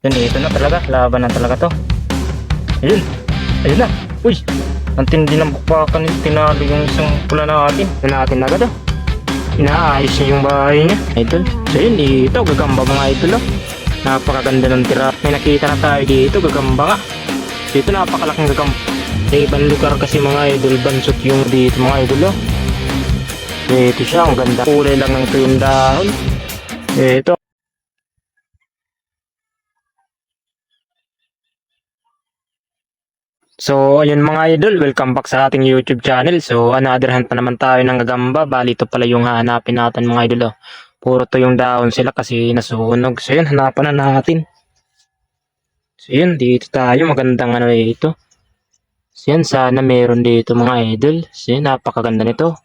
Yun, ito na talaga. Laban na talaga to. Ayun. Ayun na. Uy. Ang tindi ng bukbakan. Tinalo yung isang pula natin. Yun natin agad oh. Inaayos niya yung bahay niya. Idol. So yun, ito. Gagamba mga idol oh. Napakaganda ng tira. May nakita na tayo dito. Gagamba nga. Dito napakalaking gagamba. Sa ibang lugar kasi mga idol. Bansot yung dito mga idol oh. Ito siya. Ang ganda. Kulay lang ng ito yung dahon. Ito. So, ayun mga idol, welcome back sa ating YouTube channel. So, another hunt na naman tayo ng gagamba. Bali, ito pala yung hahanapin natin mga idol. Oh. Puro to yung dahon sila kasi nasunog. So, yun, hanapan na natin. So, yun, dito tayo. Magandang ano ito. So, yun, sana meron dito mga idol. So, yun, napakaganda nito.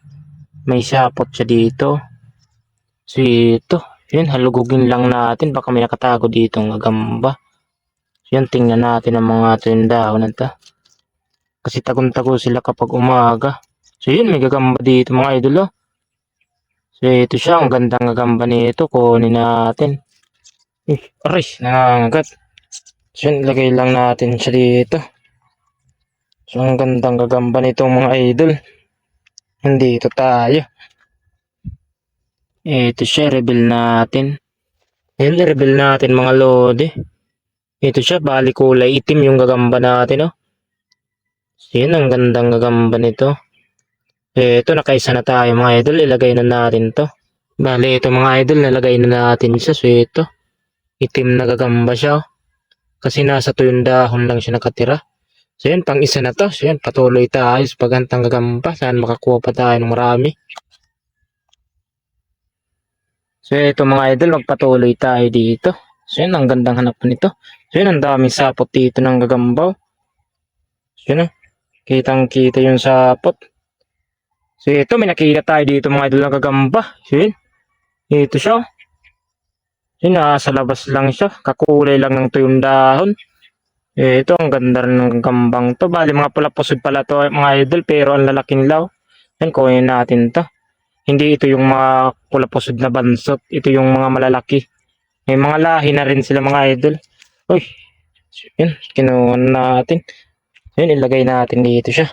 May sapot siya dito. So, ito. Yun, halugugin lang natin. Baka may nakatago dito ng gagamba. So, yun, tingnan natin ang mga ito yung dahon na ito. Kasi tagong-tago sila kapag umaga. So yun, may gagamba dito mga idol oh. So ito siya, ang gandang gagamba nito. Kunin natin. Aray, nangangagat. So yun, lagay lang natin siya dito. So ang gandang gagamba nito mga idol. Nandito tayo. Ito siya, reveal natin. Ayun, reveal natin mga lodi. Ito siya, bali kulay itim yung gagamba natin oh. So yun, ang gandang gagamba nito. Ito, nakaisa na tayo mga idol. Ilagay na natin to. Bale, ito mga idol, nalagay na natin siya. So ito, itim na gagamba siya. Oh. Kasi nasa tuyong dahon lang siya nakatira. So yan, pang isa na to. So yan, patuloy tayo sa paghantang gagamba. Saan makakuha pa tayo ng marami. So ito mga idol, magpatuloy tayo dito. So yan, ang gandang hanapan nito. So yan, ang daming sapot dito ng gagambaw. So yan, kitang kita yung sapot. So ito, may nakita tayo dito mga idol ng gagamba. So yan, ito siya. Yun, nasa labas lang siya. Kakulay lang ng tuyong dahon. Ito, ang ganda rin ng gambang to. Bali, mga pula-pusod pala to mga idol. Pero ang lalaking law. Yan, kunin natin to. Hindi ito yung mga pula-pusod na bansot. Ito yung mga malalaki. May mga lahi na rin sila mga idol. Uy, yun, kinuha natin. Yun, ilagay natin dito siya.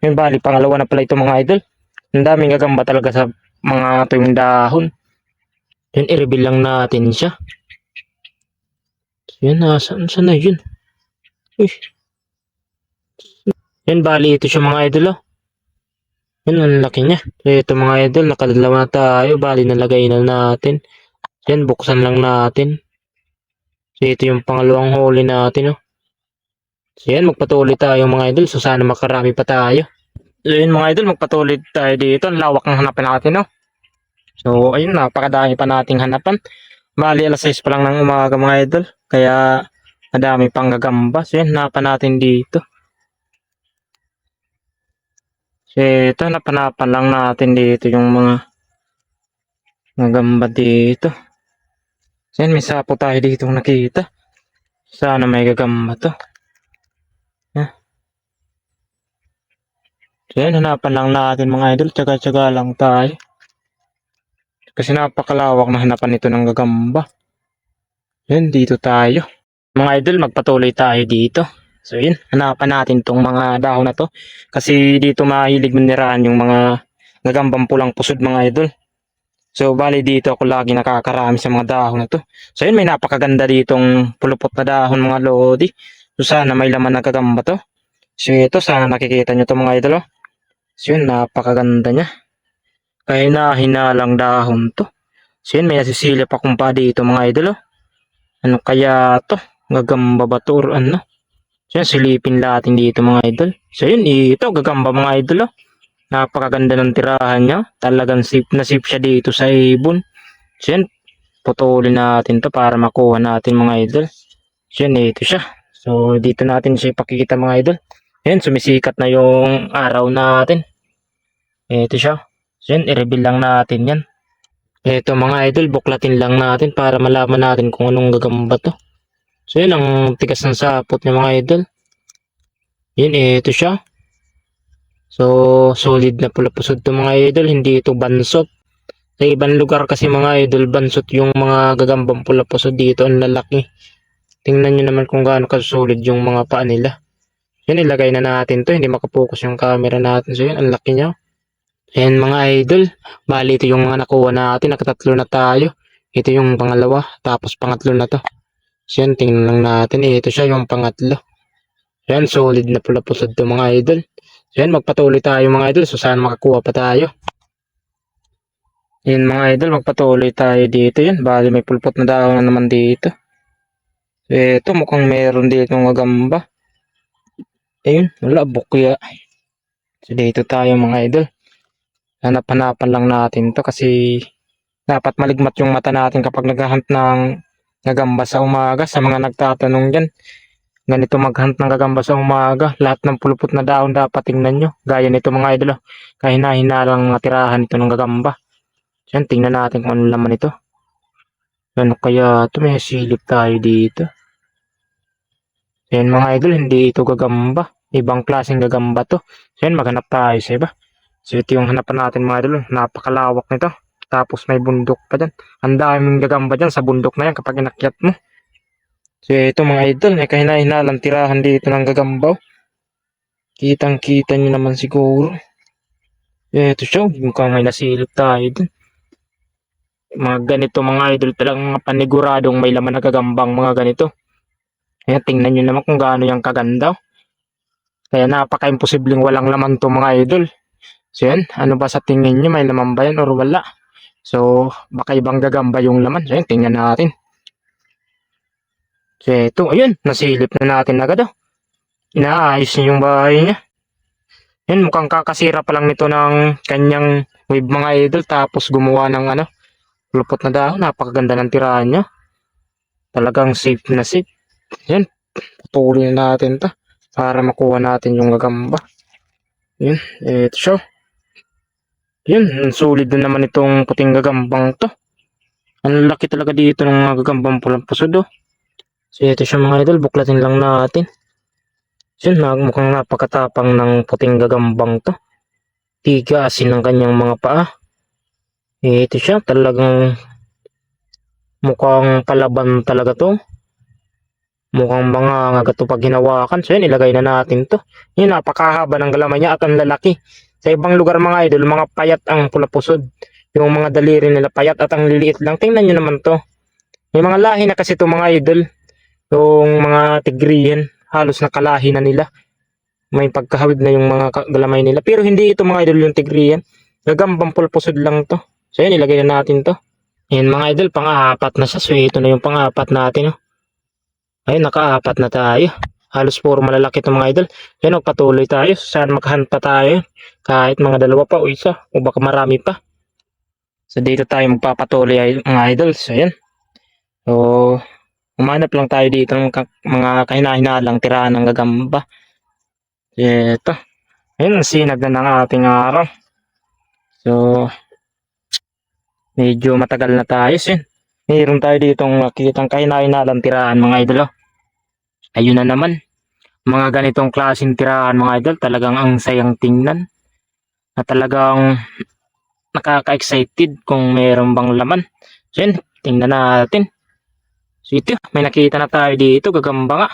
Yun, bali, pangalawa na pala ito mga idol. Ang daming gagamba talaga sa mga tuyong dahon. Yun, i-reveal lang natin siya. Yun, saan na yun? Uy. Yan, bali ito siya mga idol oh. Yan, ang laki niya. So, ito mga idol, nakadalawa na tayo. Bali, nalagay na natin. Yan, buksan lang natin. So, ito yung pangalawang huli natin oh. So, yan, magpatuloy tayo mga idol. So, sana makarami pa tayo. So, yun mga idol, magpatuloy tayo dito. Ang lawak ng hanapan natin oh. So, ayun, napakadami pa nating hanapan. Bali, alas 6 pa lang ng umaga mga idol. Kaya, madami pang gagamba. So, yan, hanapan natin dito. So, ito, napanapan lang natin dito yung mga gamba dito. So, yan, may sapo tayo dito nakita. Sana may gagamba to. So, yan, hanapan lang natin mga idol. Tsaga-tsaga lang tayo. Kasi napakalawak na hanapan ito ng gagamba. Yan, dito tayo. Mga idol, magpatuloy tayo dito. So, yun, hanapan natin tong mga dahon na to. Kasi dito mahilig manirahan yung mga gagambang pulang pusod mga idol. So, bali dito ako lagi nakakarami sa mga dahon na to. So, yun, may napakaganda ditong pulupot na dahon mga lodi. So, sana may laman na gagamba to. So, ito, sana nakikita nyo to mga idol. Oh. So, yun, napakaganda niya. Kaya na hinalang dahon to. So, yun, may nasisilip akong pa dito mga idol. Oh. Ano kaya to? Gagamba ba to or ano? So, yun, silipin natin dito mga idol. So, yun, ito, gagamba mga idol. Oh. Napakaganda ng tirahan niya. Talagang safe na safe siya dito sa ibon. So yan, putulin natin to para makuha natin mga idol. So yan, ito siya. So dito natin siya ipakikita mga idol. Yan, sumisikat na yung araw natin. Ito siya. So yan, i-reveal lang natin yan. Ito mga idol, buklatin lang natin para malaman natin kung anong gagamba to. So yan, ang tigas ng sapot niya mga idol. Yan, ito siya. So, solid na pula-pusod to mga idol, hindi ito bansot. Sa ibang lugar kasi mga idol, bansot yung mga gagambang pula-pusod dito, ang lalaki. Tingnan nyo naman kung gaano kasusolid yung mga paa nila. Yan, ilagay na natin to. Hindi makapokus yung camera natin. So yan, ang laki niya. Ayan mga idol. Bali ito yung mga nakuha natin. Nakatatlo na tayo. Ito yung pangalawa. Tapos pangatlo na to. So yan, tingnan lang natin. Ito siya yung pangatlo. Yan, solid na pula pusod to mga idol. So yan, magpatuloy tayo mga idol. So sana makakuha pa tayo. Yan mga idol, magpatuloy tayo dito. Yan, bali may pulpot na daon na naman dito. So ito, mukhang meron dito ng gagamba. Ayun, wala, bukya. So dito tayo mga idol. Hanap-hanapan lang natin to kasi dapat maligmat yung mata natin kapag naghahunt ng gagamba sa umaga. Sa mga nagtatanong dyan, ganito maghunt ng gagamba sa umaga. Lahat ng pulupot na daon dapat tingnan nyo. Gaya nito mga idol. Kahina-hina lang natirahan ito ng gagamba. Yan, tingnan natin kung ano laman ito. Ano kaya ito? May silip tayo dito. Yan mga idol, hindi ito gagamba. Ibang klaseng gagamba to. So yan, maghanap tayo sa iba. So ito yung hanapan natin mga idol. Napakalawak nito. Tapos may bundok pa dyan. Ang daming gagamba dyan sa bundok na yan kapag inakyat mo. So ito mga idol, may kahina-hinalang tirahan dito ng gagamba. Kitang-kita nyo naman siguro. Ito siya, mukhang may nasilip tayo dun. Mga ganito mga idol, talagang paniguradong may laman na gagambang mga ganito. Ayan, tingnan nyo naman kung gaano yung kaganda. Kaya napaka-imposibleng walang laman to mga idol. So yan, ano ba sa tingin nyo? May laman ba yan or wala? So, baka ibang gagamba yung laman. So yan, tingnan natin. So ito, ayun, nasilip na natin agad. Inaayos niya yung bahay niya. Yan, mukhang kakasira pa lang nito ng kanyang wave mga idol. Tapos gumawa ng lupot na dahon. Napakaganda ng tirahan niya. Talagang safe na safe. Yan, patuloy na natin to para makuha natin yung gagamba. Yan, ito siya. Yan, sulit na naman itong puting gagambang to. Ang laki talaga dito ng mga gagambang pulang pusod. So ito siya mga idol, buklatin lang natin. So yun, mukhang napakatapang ng puting gagambang to. Tigasin ng kanyang mga paa. Ito siya, talagang mukhang palaban talaga to. Mukhang mga ngagato pag hinawakan. So yun, ilagay na natin to. Yun, napakahaba ng galamay niya at ang lalaki. Sa ibang lugar mga idol, mga payat ang pulapusod. Yung mga daliri nila payat at ang liliit lang. Tingnan nyo naman to. May mga lahi na kasi to mga idol. Yung mga tigriyan, halos nakalahi na nila. May pagkahawig na yung mga galamay nila. Pero hindi ito mga idol yung tigriyan. Gagambang pulapusod lang to. So yun, ilagay na natin to. Yan mga idol, pang-apat na siya. So ito na yung pang-apat natin. Ayun, naka-apat na tayo. Halos puro malalaki itong mga idol. Yan, magpatuloy tayo. Saan maghunt pa tayo. Kahit mga dalawa pa o isa. O baka marami pa. So dito tayo magpapatuloy mga idol. So yan. So, umanap lang tayo dito ng mga kahina-hinalang tirahan ng gagamba. Ito. Ayun, sinag na ng ating araw. So, medyo matagal na tayo. So yan. Mayroon tayo ditong makikitang kahina-hinalang tirahan mga idol. Ayun na naman. Mga ganitong klaseng tirahan mga idol, talagang ang sayang tingnan. At talagang nakaka-excited kung mayroon bang laman. So yun, tingnan natin. So ito, may nakita na tayo dito, gagamba nga.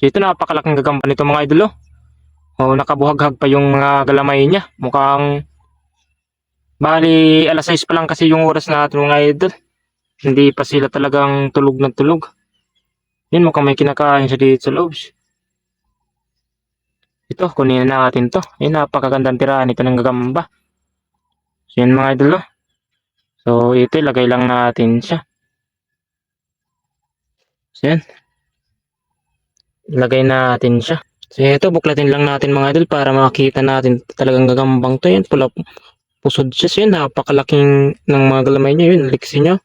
So ito, napakalaking gagamba nito mga idol. Oh, nakabuhaghag pa yung mga galamay niya. Mukhang bali alas 6 pa lang kasi yung oras natin mga idol. Hindi pa sila talagang tulog na tulog. Yun, mukhang may kinakain siya dito sa loob. Ito, kunin na natin to. Yun, napakagandang tirahan ito ng gagamba. So yun mga idol. So ito, ilagay lang natin siya. So yan. Ilagay natin siya. So ito, buklatin lang natin mga idol para makita natin talagang gagambang to. Yan, pula pusod siya. So yun, napakalaking ng mga galamay niya. Yun, liksi niya.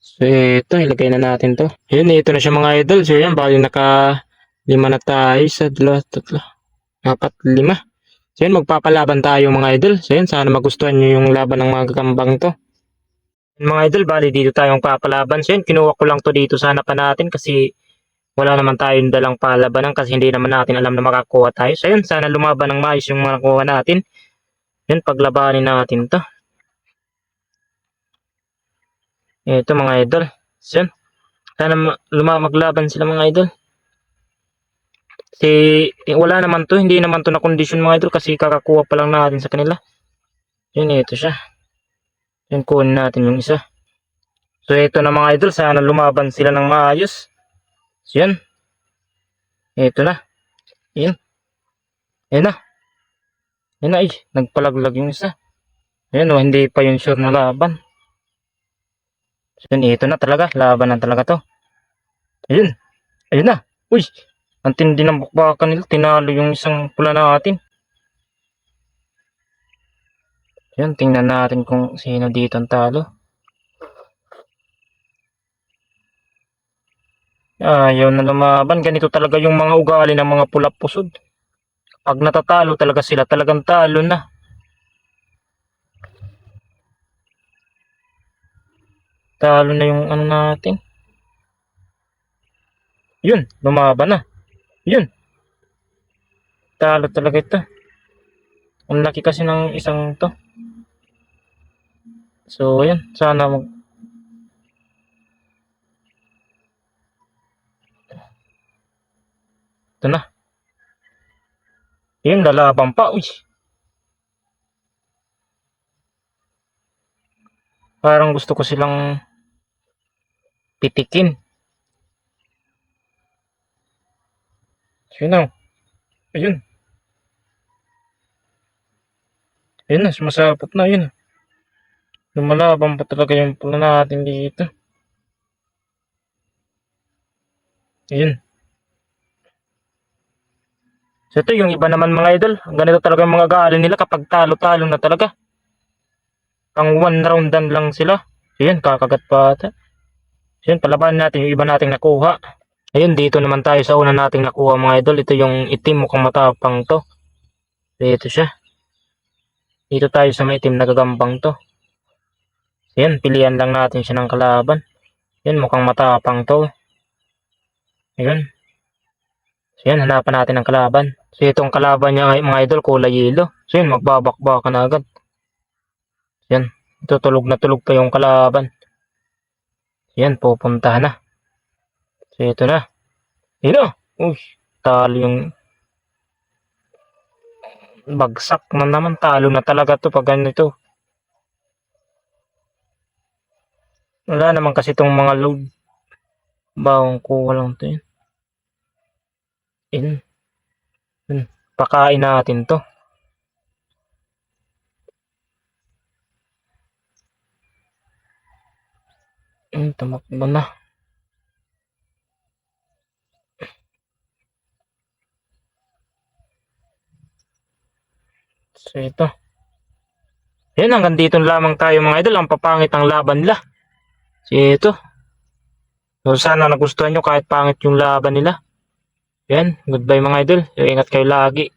So ito, ilagay na natin to. Yun, ito na siya mga idol. So yan, bali naka 5 na tayo. 1, 2, 3, 4, 5. So yun, magpapalaban tayo mga idol. So yun, sana magustuhan nyo yung laban ng mga gagambang to. Mga idol, bali dito tayong papalaban. So yun, kinuha ko lang to dito sa hanapan natin kasi wala naman tayong dalang palabanan kasi hindi naman natin alam na makakuha tayo. So yun, sana lumaban ng maayos yung mga nakuha natin. Yun, paglabanin natin to. Ito mga idol. So yun, Sana maglaban sila mga idol. Kasi wala naman to, hindi naman to na condition mga idol kasi kakakuha pa lang natin sa kanila. Yun, ito siya. Yun, kunin natin yung isa. So ito na mga idol, sana lumaban sila ng maayos. So yan. Ito na. Yan. Yan na. Yan na, nagpalaglag yung isa. Ayan o, hindi pa yun sure na laban. So yun, ito na talaga, laban na talaga to. Ayun. Ayun na. Uy, ang tindi ng bukbakan nila, tinalo yung isang pula natin. Yan, tingnan natin kung sino dito ang talo. Ayaw na lumaban. Ganito talaga yung mga ugali ng mga pula pusod. Pag natatalo talaga sila, talagang talo na. Talo na yung ano natin. Yun, lumaban na. Yun. Talo talaga ito. Ang laki kasi ng isang to. So, yan. Sana ito na. Yun, lalaban pa. Uy. Parang gusto ko silang pitikin. So, yun na. Ayun. Ayun na, sumasapot na. Ayun. Lumalaban pa talaga yung pula natin dito. Ayun. So ito yung iba naman mga idol. Ganito talaga yung mga gaali nila kapag talo-talo na talaga. Pang one roundan lang sila. So yun, kakagat pa ata. So yun, palaban natin yung iba nating nakuha. Ayun, dito naman tayo sa una nating nakuha mga idol. Ito yung itim, mukhang matapang to. Dito siya. Dito tayo sa may itim na gagambang to. So yan, pilihan lang natin siya ng kalaban. Yan, mukhang matapang to. Ayun. So yan, hanapan natin ng kalaban. So itong kalaban niya mga idol, kulay yelo. So yun, magbabakbaka na agad. So yan, tutulog na tulog pa yung kalaban. So yan, pupuntahan na. So ito na. Yun o. Uy, talo yung bagsak na naman. Talo na talaga to pag ganito. Wala naman kasi itong mga load. Bawang kuha lang to yun. Pakain natin to. Tumakbo na. So ito. Yan, hanggang dito lamang tayo mga idol. Ang papangit ang laban nila. So ito. So sana nagustuhan nyo kahit pangit yung laban nila. Yan, goodbye mga idol. So, ingat kayo lagi.